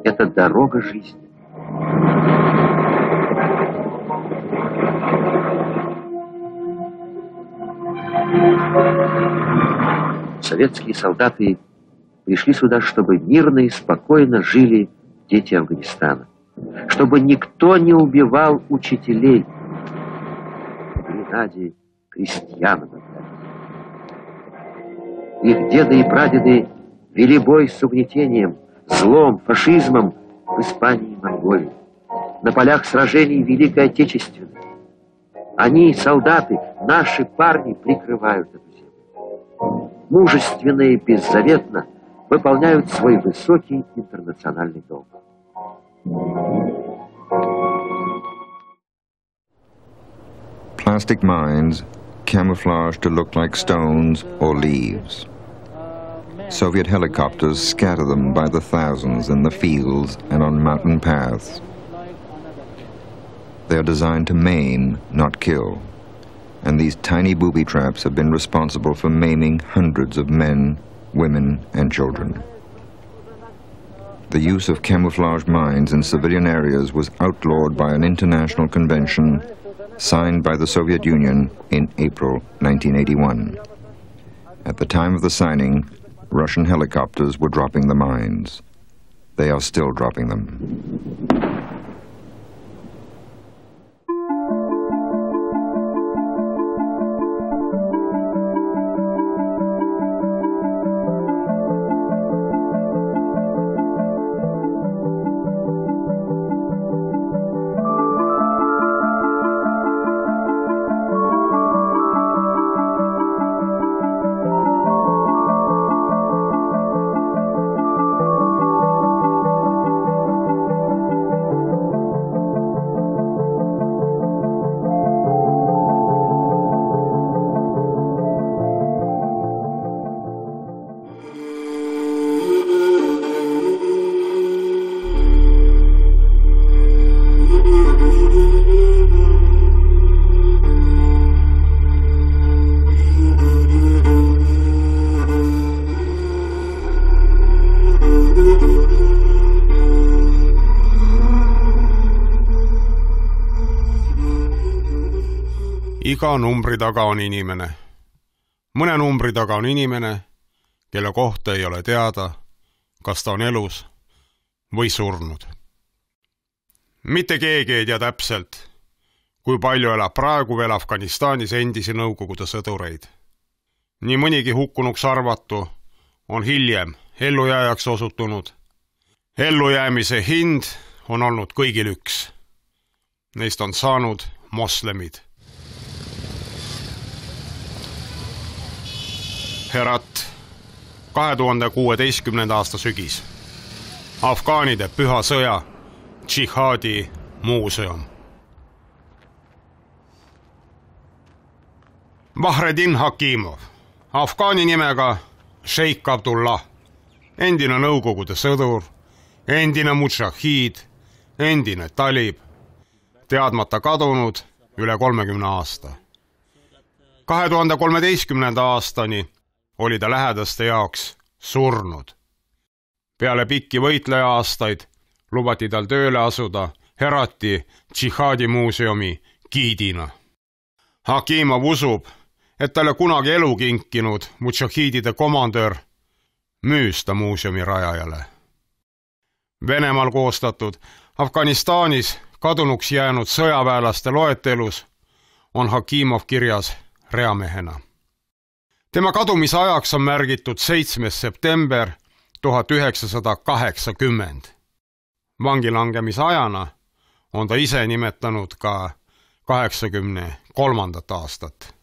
Это дорога жизни. Советские солдаты пришли сюда, чтобы мирно и спокойно жили дети Афганистана. Чтобы никто не убивал учителей. В Гренаде крестьян обожали. Их деды и прадеды вели бой с угнетением, злом, фашизмом в Испании и Монголии. На полях сражений Великой Отечественной. Они, солдаты, наши парни, прикрывают эту землю. Мужественно и беззаветно выполняют свой высокий интернациональный долг. Plastic mines camouflaged to look like stones or leaves. Soviet helicopters scatter them by the thousands in the fields and on mountain paths. They are designed to maim, not kill. And these tiny booby traps have been responsible for maiming hundreds of men, women, and children. The use of camouflage mines in civilian areas was outlawed by an international convention signed by the Soviet Union in April 1981. At the time of the signing, Russian helicopters were dropping the mines. They are still dropping them. Iga numbri taga on inimene. Mõne numbri taga on inimene, kelle kohta ei ole teada, kas ta on elus või surnud. Mitte keegi ei tea täpselt, kui palju elab praegu veel Afganistanis endisi Nõukogude sõdureid. Nii mõnigi hukkunuks arvatu on hiljem ellujääjaks osutunud. Ellujäämise hind on olnud kõigil üks. Neist on saanud moslemid. Herat, 2016. aasta sügis. Afgaanide püha sõja, džihaadi muuseum. Bahreddin Hakimov, afgaani nimega Sheikh Abdullah, endine Nõukogude sõdur, endine mudžahiid, endine talib, teadmata kadunud üle 30 aasta. 2013. aastani oli ta lähedaste jaoks surnud. Peale pikki võitleja aastaid lubati tal tööle asuda Herati džihaadi muuseumi giidina. Hakimov usub, et talle kunagi elu kinkinud mudžahiidide komandör müüs ta muuseumi rajajale. Venemaal koostatud Afganistanis kadunuks jäänud sõjaväelaste loetelus on Hakimov kirjas reamehena. Tema kadumise ajaks on märgitud 7. september 1980. Vangilangemise ajana on ta ise nimetanud ka 83. aastat.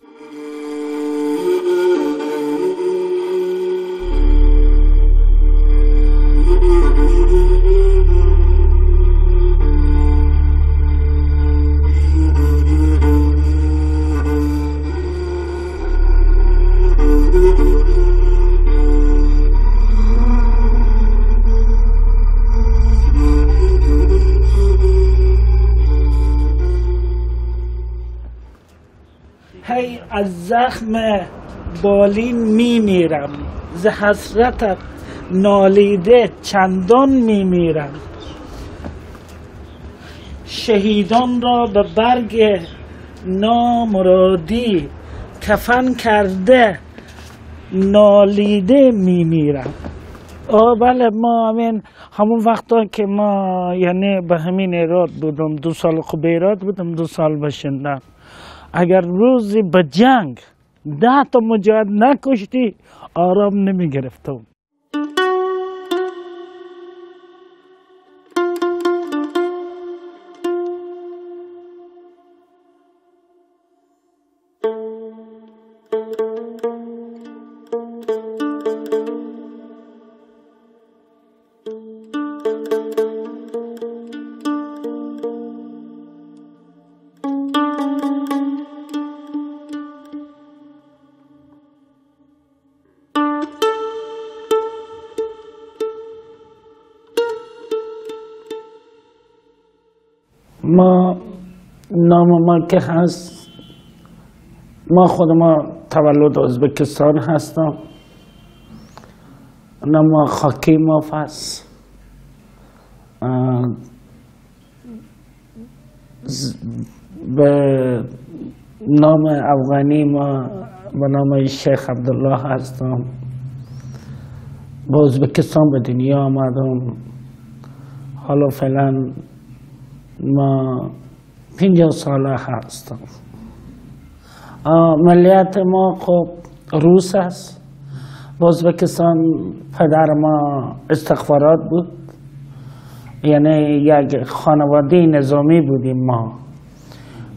از زخم بالین میمیرم ز حسرتت نالیده چندان میمیرند. شهیدان را به برگ نامرادی کفن کرده نالیده میمیرند. بله، ما همون وقتا که ما یعنی به همین ایراد بودم، 2 سال خوب ایراد بودم، 2 سال بشندم. اگر روزی به جنگ 10 تا مجاهد نکشتی آرام نمی گرفتم. ما نام ما که هست، ما خود ما تولد ازبکستان هستم. نام خاکی ما هست. به نام افغانی ما به نام شیخ عبدالله هستم. با ازبکستان به دنیا آمدم. حالا فعلا ما 50 ساله هستم. ملیت ما خب روس است. با ازبکستان پدر ما استخبارات بود، یعنی یک خانواده نظامی بودیم. ما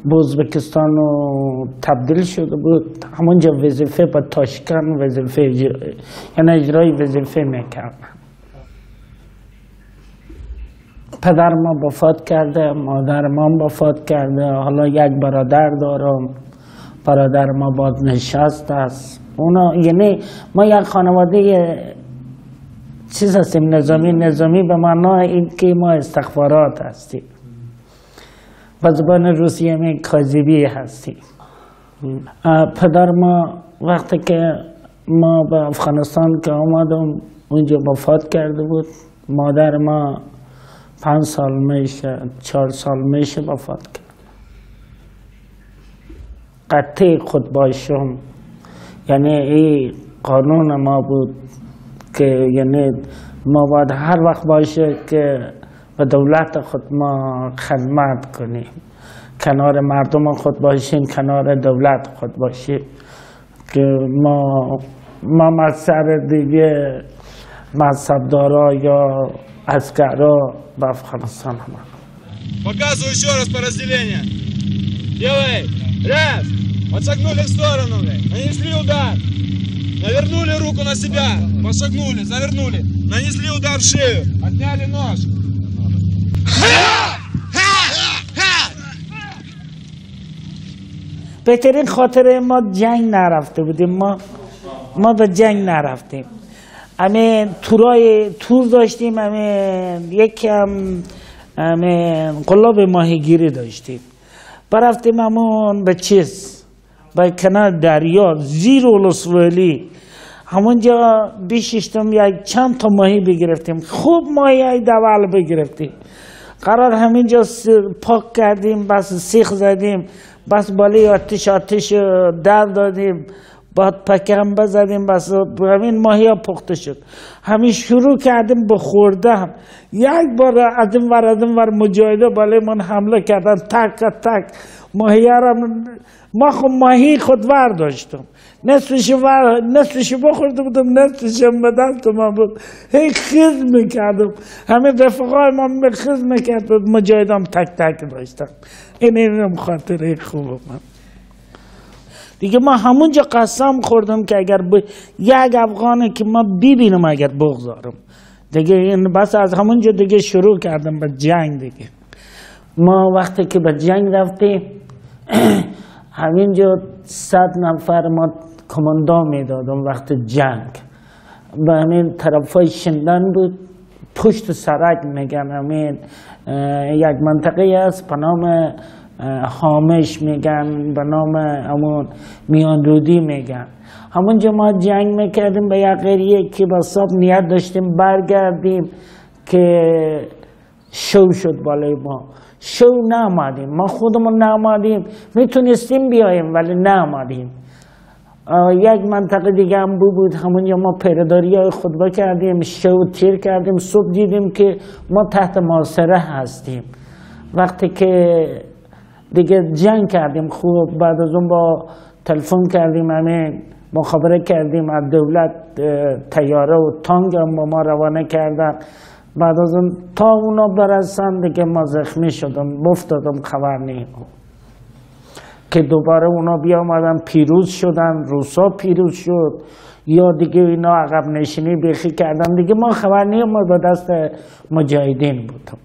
با ازبکستان تبدیل شده بود. همونجا وظیفه به تاشکن وظیفه یعنی اجرای وظیفه میکرد. پدر ما وفات کرده، مادر ما وفات کرده. حالا یک برادر دارم، برادر ما بازنشسته است. اونا یعنی ما یک خانواده چیز هستیم، نظامی به معنای این که ما استخبارات هستیم. به زبان روسیه می کاذبی هستیم. پدر ما وقتی که ما به افغانستان که آمدم اونجا وفات کرده بود. مادر ما 5 سال میشه، 4 سال میشه وفات کرد. قطعی خود باشم، یعنی این قانون ما بود که یعنی ما باید هر وقت باشه که به دولت خود ما خدمت کنیم، کنار مردم خود باشیم، کنار دولت خود باشیم. که ما مذهب دیگه مذهبدارا یا عسکرا به افغانستان هم. Показываю еще раз по разделению. Делай. Раз. Отшагнули в сторону. Нанесли удар. Навернули руку на себя. Пошагнули, завернули. Нанесли удар в шею. Отняли нож. بهترین خاطر ما جنگ نرفته بودیم. ما به جنگ نرفتیم. تور داشتیم. یکم قلاب ماهیگیری داشتیم. برفتیم همون به به کنار دریا زیر ولسوالی. همونجا بیششتم یک چند تا ماهی بگرفتیم. خوب ماهی های دول بگرفتیم. قرار همینجا پاک کردیم، بس سیخ زدیم، بس بالی آتش در دادیم، بعد پکم بزدیم، بس همین ماهی ها پخته شد. همین شروع کردیم به خوردن. یک بار از این ور مجاهده بالی من حمله کردن، تک ماهی ها. ما خود ماهی خود داشتم، نصفش بخورده بودم، نصفش به دست ما بود. هی خیز میکردم، همین رفقای ما خیز میکرد، مجاهدم تک داشتم. این خاطره خوب من دیگه. ما همونجا قسم خوردم که اگر یک افغانه که ما ببینم اگر بگذارم دیگه، این بس از همونجا دیگه شروع کردم به جنگ دیگه. ما وقتی که به جنگ رفتیم همینجا 100 نفر ما کماندا میدادم. وقت جنگ به همین طرفای شندن بود، پشت سرک میگن. همین یک منطقه است به نام هامش میگن، به نام همون میان رودی میگن. همونجا ما جنگ میکردیم به یک قریه که بساب نیت داشتیم برگردیم که شو شد بالای ما. شو نامدیم، ما خودمون نامدیم، میتونستیم بیاییم ولی نامدیم. یک منطقه دیگه هم بود، همونجا ما پیرداری های خطبه کردیم، شو تیر کردیم. صبح دیدیم که ما تحت محاصره هستیم. وقتی که دیگه جنگ کردیم خوب، بعد از اون با تلفن کردیم، همین مخابره کردیم از دولت، طیاره و تانگ هم با ما روانه کردن. بعد از اون تا اونا برسن دیگه ما زخمی شدم، افتادم خبر نیم که دوباره اونا بیامدن پیروز شدن، روسا پیروز شد یا دیگه اینا عقب نشینی بیخی کردن دیگه ما خبر نیم، ما به دست مجاهدین بودم.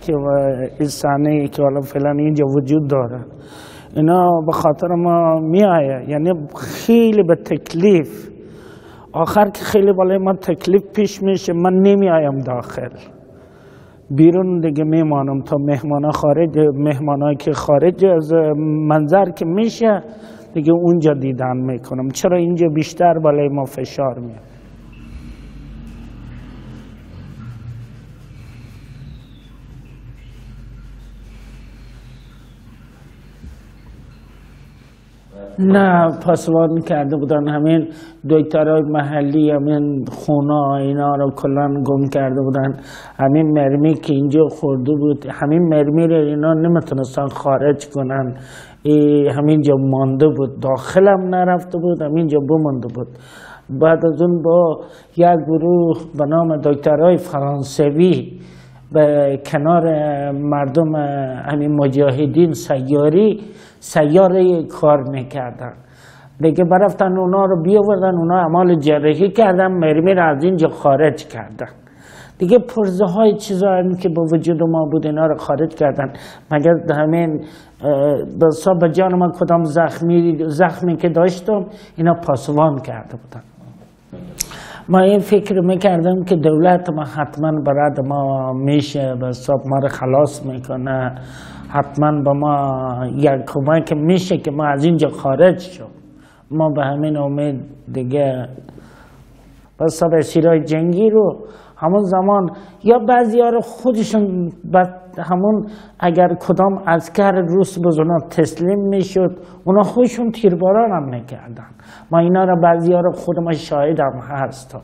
که این صحنه‌ای که حالا فعلا اینجا وجود داره اینا به خاطر ما میآیه، یعنی خیلی به تکلیف آخر که خیلی بالای ما تکلیف پیش میشه، من نمیایم داخل، بیرون دیگه میمانم تا مهمانایی که خارج از منظر که میشه دیگه اونجا دیدن میکنم. چرا اینجا بیشتر بالای ما فشار میاد. نه پاسبان کرده بودن، همین دکترای محلی همین خونا اینا رو کلان گم کرده بودن. همین مرمی که اینجا خورده بود، همین مرمی رو اینا نمیتونستن خارج کنن، همینجا مانده بود، داخلم نرفته بود، همینجا بمانده بود. بعد از اون با یک گروه به نام دکترای فرانسوی به کنار مردم همین مجاهدین سیاره کار میکردن دیگه، برفتن اونا رو بیاوردن، اونا اعمال جراحی کردن، مرمی رو از اینجا خارج کردن دیگه. پرزه های چیزایی که با وجود ما بود اینا رو خارج کردن. مگر همین به جان من کدام زخمی که داشتم اینا پاسبان کرده بودن. ما این فکر میکردم که دولت ما حتما برای ما میشه به حساب ما رو خلاص میکنه، حتما با ما یک کمک میشه که ما از اینجا خارج شم. ما به همین امید دیگه به حساب اسیرای جنگی رو همون زمان یا بعضی ها رو خودشون همون اگر کدام عسکر روس به اونا تسلیم میشد اونا خودشون تیرباران هم میکردن. ما اینا رو بعضی ها رو خود ما شاهد هم هستم.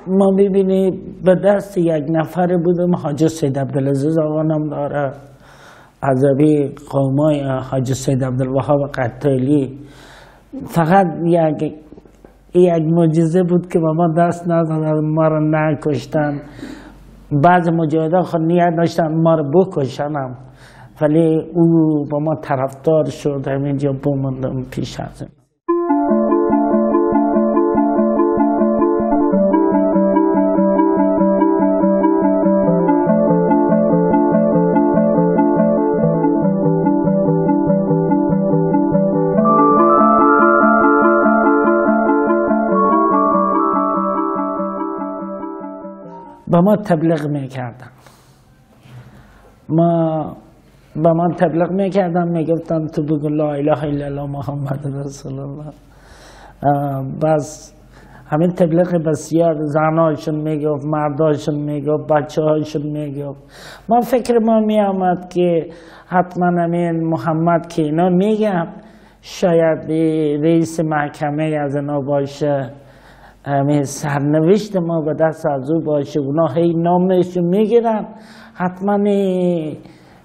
ما ببینید به دست یک نفر بودم، حاج سید عبدالعزیز آقا نام داره، عذبی قومای حاج سید عبدالوهاب قتالی. فقط یک معجزه بود که با ما دست ندادن، ما رو نکشتن. بعض مجاهدان خود نیت داشتن ما رو بکشنم، ولی او با ما طرفدار شد، همینجا بماندم پیش از این. به ما تبلیغ میکردن، به من تبلیغ میکردن، میگفتن تو بگو لا اله الا الله محمد رسول الله. بس همین تبلیغ بسیار، زناشون میگفت، مرداشون میگفت، بچه هاشون میگفت. ما فکر ما میامد که حتما همین محمد که اینا میگم شاید رئیس محکمه از اینا باشه، همین سرنوشت ما به دست از او باشه، اونا هی نامش میگیرن، حتما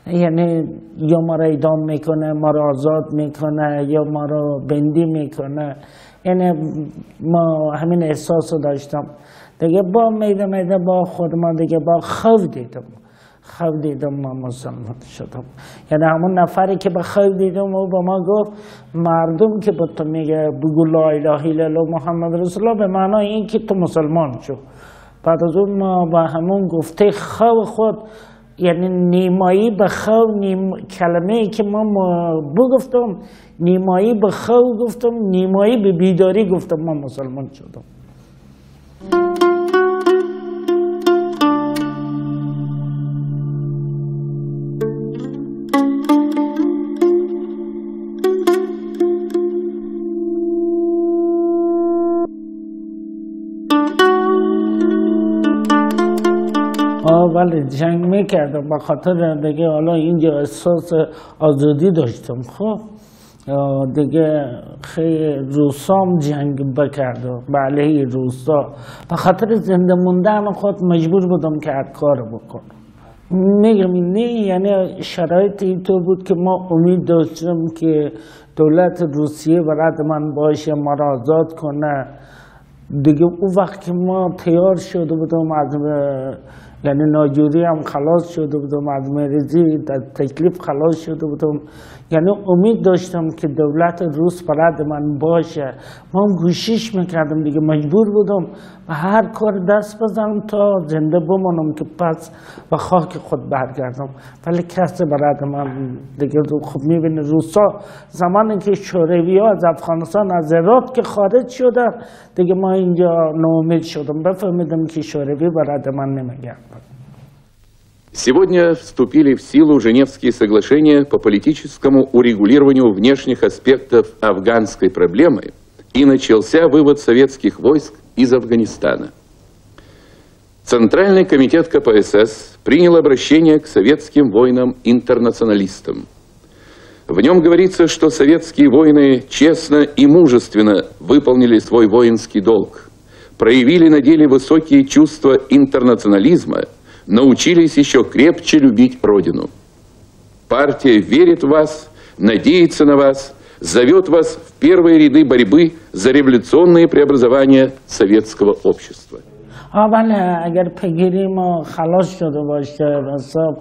یعنی یا ما را اعدام میکنه، ما را آزاد میکنه، یا ما را بندی میکنه. یعنی ما همین احساس رو داشتم دیگه. با میده با خود ما دیگه با خوف دیدم ما مسلمان شدم. یعنی همون نفری که به خوف دیدم و با ما گفت مردم که با تو میگه بگو لا اله الا الله محمد رسول الله، به معنای این که تو مسلمان شو. بعد از اون ما با همون گفته خوف خود، یعنی نیمایی به خوف، کلمه ای که ما بگفتم نیمایی به خوف گفتم، نیمایی به بیداری گفتم ما مسلمان شدم. ولی جنگ میکردم به خاطر دیگه حالا اینجا احساس آزادی داشتم. خب دیگه خیلی روسام جنگ بکردم به علیه روسا، به خاطر زنده موندن خود مجبور بودم که کار بکنم. میگم نه، یعنی شرایط اینطور بود که ما امید داشتم که دولت روسیه برای من باشه، ما را آزاد کنه. دیگه اون وقت که ما تیار شده بودم از یعنی ناجوری هم خلاص شده بودم، از مریضی تکلیف خلاص شده بودم، یعنی امید داشتم که دولت روس برای من باشه. ما هم کوشش میکردم دیگه، مجبور بودم و هر کار دست بزنم تا زنده بمانم که پس به خاک خود برگردم. ولی کسی برای من دیگه خب میبینه روسا زمانی که شوروی ها از افغانستان از هرات که خارج شدن دیگه ما اینجا ناامید شدم، بفهمیدم که شوروی برای من نمیگرد. Сегодня вступили в силу Женевские соглашения по политическому урегулированию внешних аспектов афганской проблемы, и начался вывод советских войск из Афганистана. Центральный комитет КПСС принял обращение к советским воинам-интернационалистам. В нем говорится, что советские воины честно и мужественно выполнили свой воинский долг, проявили на деле высокие чувства интернационализма, научились еще крепче любить Родину. Партия верит в вас, надеется на вас, зовет вас в первые ряды борьбы за революционные преобразования советского общества. اگر پیگیری ما خلاص شده باشه، حساب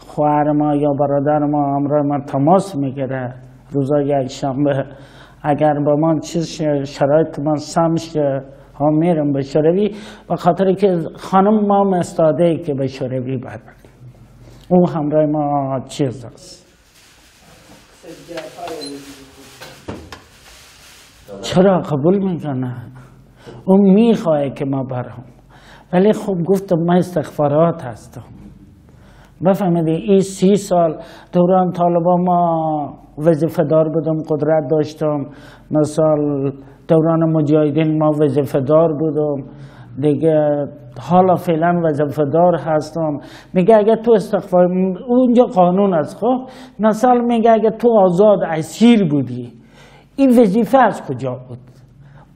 خواهر ما یا برادر ما همراه ما تماس میگیره روزای یکشنبه، اگر با من چیز شرایط من سم شه ها میرم به شوروی، به خاطر که خانم ما مستعده که به شوروی برم. او همراه ما چیز است. چرا قبول میکنه؟ اون میخواه که ما برم، ولی خب گفتم من استخبارات هستم. بفهمیدی این 30 سال دوران طالبان ما وظیفه دار بودم، قدرت داشتم. مثلا دوران مجاهدین ما وظیفه دار بودم دیگه، حالا فعلا وظیفه دار هستم. میگه اگه تو استخبار، اونجا قانون است. خب مثلا میگه اگه تو آزاد اسیر بودی، این وظیفه از کجا بود؟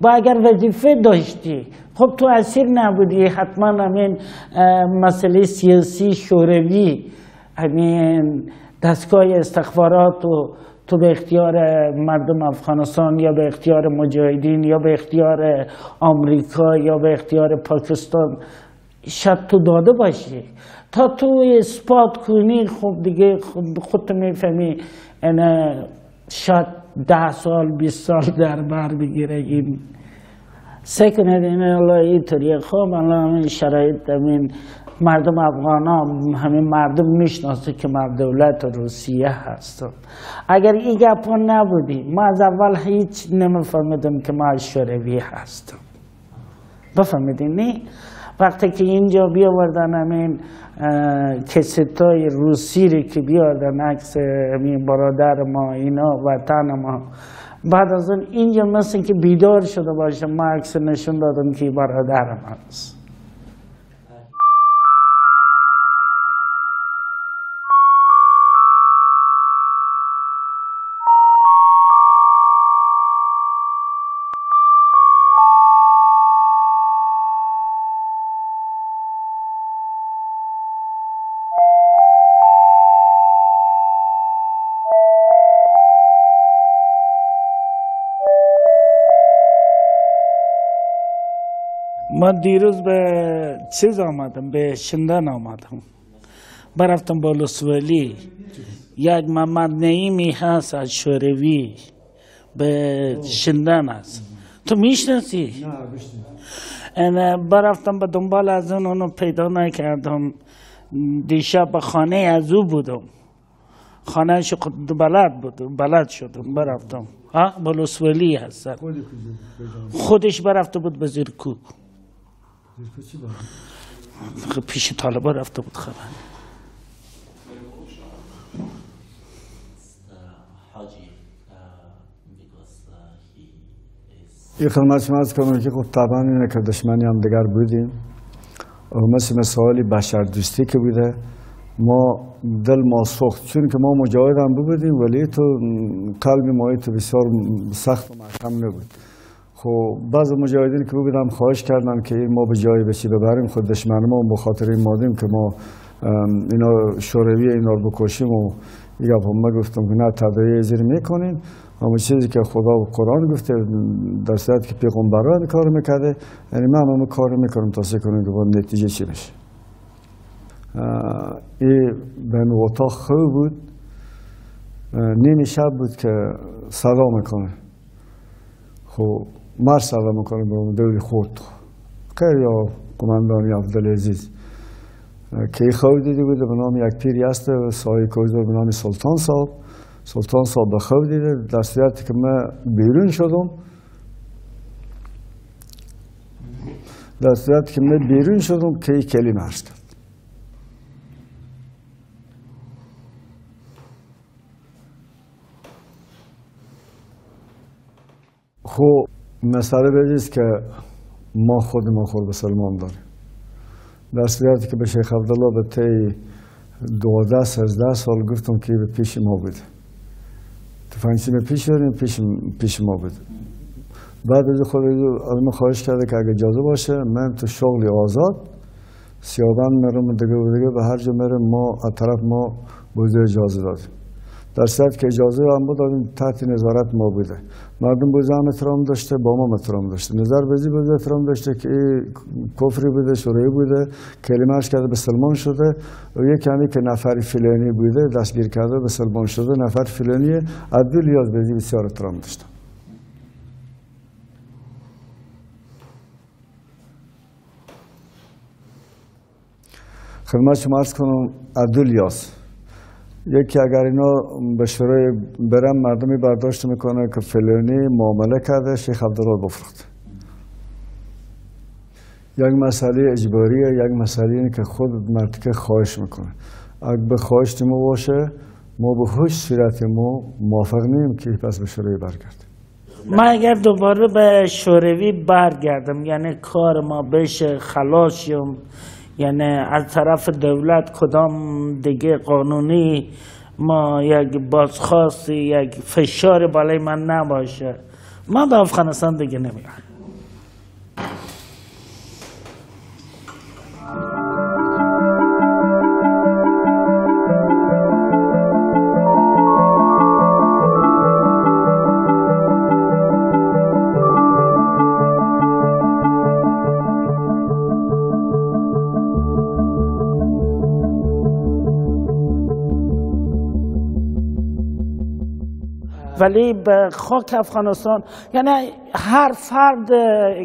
با اگر وظیفه داشتی، خب تو اسیر نبودی، حتما همین مسئله سیاسی شوروی، همین دستگاه استخبارات و تو به اختیار مردم افغانستان یا به اختیار مجاهدین یا به اختیار آمریکا یا به اختیار پاکستان شاید تو داده باشی تا تو اثبات کنی. خب دیگه خودت میفهمی شاید 10 سال 20 سال در بر بگیره. این سکنه اینه الله اینطوریه. خب الان همین شرایط، همین مردم افغان ها، همین مردم میشناسه که من دولت روسیه هستم. اگر این گپ نبودی، ما از اول هیچ نمیفهمیدم که ما از شوروی هستم. بفهمیدین نی؟ وقتی که اینجا بیاوردن همین کسیتای روسی رو که بیاوردن عکس همین برادر ما اینا وطن ما، بعد از اون اینجا مثل که بیدار شده باشه ما عکس نشون دادم که برادر ما هست. ما دیروز به چیز آمدم، به شندن آمدم، برفتم با لسولی. یک محمد نعیمی هست از شوروی به شندن است، تو میشناسی؟ نه برفتم به دنبال از اونو پیدا نکردم. دیشب به خانه از او بودم، خانه شو بلد شدم برفتم. با لسولی هست، خودش برفته بود به زیر کوه، پیش طالبا رفته بود. خبر این خدمت شما از کنم که خب طبعا اینه که دشمنی هم دیگر بودیم، مثالی بشر دوستی که بوده، ما دل ما سوخت چون که ما مجاهد هم بودیم ولی تو قلب ما تو بسیار سخت و محکم نبود. خب بعض مجاهدین که بودم خواهش کردن که ما به جایی بچی ببریم، خود دشمن ما به خاطر این مادیم که ما اینا شوروی اینا رو بکشیم و یا ما گفتم که نه تداعی زیر میکنیم، همون چیزی که خدا و قرآن گفته در صورتی که پیغمبران کار میکرده، یعنی من همون کار میکنم تا سه کنیم که با نتیجه چی بشه. این به اتاق خوب بود، نیمی شب بود که صدا میکنه، خب مرد صدا میکنه به اون دوری خود خیلی یا قماندانی عبدالعزیز که این خواب دیده بوده به نام یک پیری هسته سایه کوزور به نام سلطان صاحب به خواب دیده. در صورتی که من بیرون شدم که این کلمه عرض کرد. خب مسئله بجیست که ما خود به سلمان داریم. در صورتی که به شیخ عبدالله به طی 12-13 سال گفتم که به پیش ما بوده، تفنگچی پیش داریم پیش ما بوده. بعد از خود از ما خواهش کرده که اگه اجازه باشه من تو شغلی آزاد سیابان میرم دیگه به هر جا میرم، ما از طرف ما بوده اجازه دادیم. در صورت که اجازه هم دادیم تحت نظارت ما بوده، مردم بوده هم احترام داشته، با ما احترام داشته، نظر بزی بوده احترام داشته که این کفری بوده شوروی بوده، کلمه‌اش کرده به سلمان شده و یک همی که نفر فلانی بوده دستگیر کرده به سلمان شده، نفر فلانی عبدالیاز بزی بسیار احترام داشته. خدمت شما عرض کنم عبدالیاز یکی اگر اینا به شورای برم مردمی برداشت میکنه که فلانی معامله کرده شیخ عبدالله بفروخته. یک مسئله اجباریه، یک مسئله اینه که خود مرتکه خواهش میکنه. اگر به خواهش ما باشه ما به هیچ صورت ما موافق نیم که پس به شورای برگرد. من اگر دوباره به شوروی برگردم یعنی کار ما بشه خلاص شم، یعنی از طرف دولت کدام دیگه قانونی ما یک بازخواستی یک فشار بالای من نباشه، من به افغانستان دیگه نمیرم. ولی به خاک افغانستان یعنی هر فرد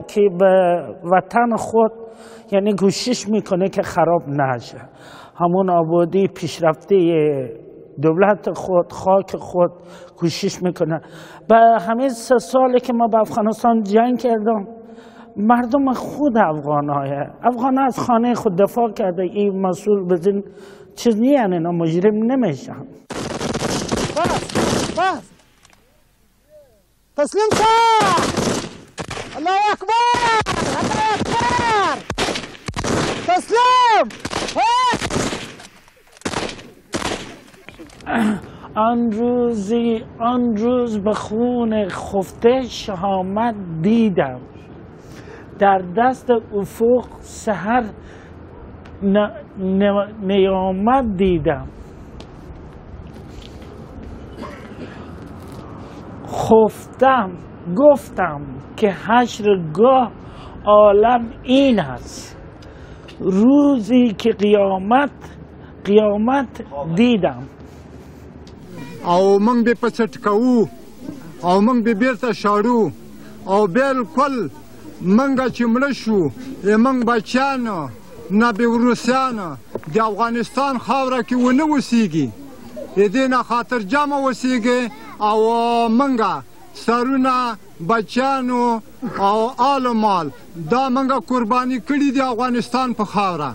که به وطن خود یعنی کوشش میکنه که خراب نشه، همون آبادی پیشرفته دولت خود خاک خود کوشش میکنه. به همین 3 سالی که ما به افغانستان جنگ کردم مردم خود افغان از خانه خود دفاع کرده. این مسئول بزن چیز نیست، اینا مجرم نمیشن. بس تسلیم شو. الله اکبر، الله اکبر، تسلیم. آن روز به خون خفته شهامت دیدم، در دست افق سحر نیامت دیدم. گفتم که حشرگاه عالم این است، روزی که قیامت دیدم. او موږ به پسټ کوو او موږ به بیرته شاړو او بالکل موږ چې مړه شو موږ بچیانو نه به روسیانو د افغانستان خاوره کې ونه اوسېږي، د دې نه خاطر جمع اوسېږي او موږ سرونه بچیانو او آل مال دا موږ قرباني کړي د افغانستان په خاوره.